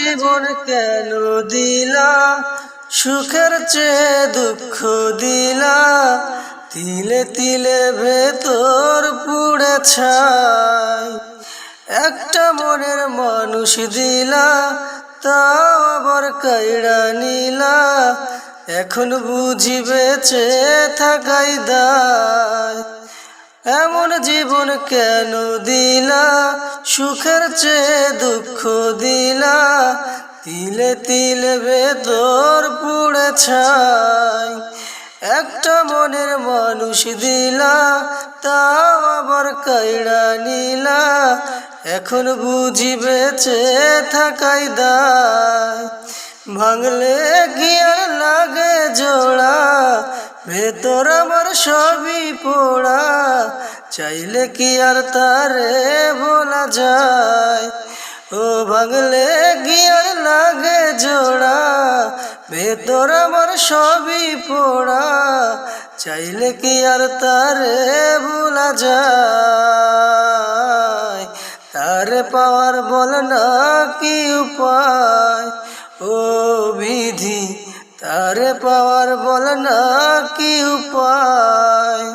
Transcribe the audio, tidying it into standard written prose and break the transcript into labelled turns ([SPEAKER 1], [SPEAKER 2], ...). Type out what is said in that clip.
[SPEAKER 1] জীবন কেন দিলা, সুখের চেয়ে দুঃখ দিলা, তিলে তিলে ভেতর পুড়ে ছাই। একটা মনের মানুষ দিলা, তাও আবার কাইড়া নিলা, এখন বুঝি বেঁচে থাকাই দায়। এমন জীবন কেন দিলা, সুখের চেয়ে দুঃখ দিলা, তিলে তিলে ভেতর পুড়ে ছাই। একটা মনের মানুষ দিলা, তাও আবার কাইড়া নিলা, এখন বুঝি বেঁচে থাকাই দায়। ভাঙলে কি আর লাগে জোড়া, ভেতর আমার সবই পোড়া, চাইলে কি আর তারে বলা যায়। ও ভাঙলে কি আর লাগে জোড়া, ভেতর আমার সবই পোড়া, চাইলে কি আর তারে বলা যায়। তারে পাওয়ার বল না কি উপায়, ও বিধি তারে পাওয়ার বল না কি উপায়।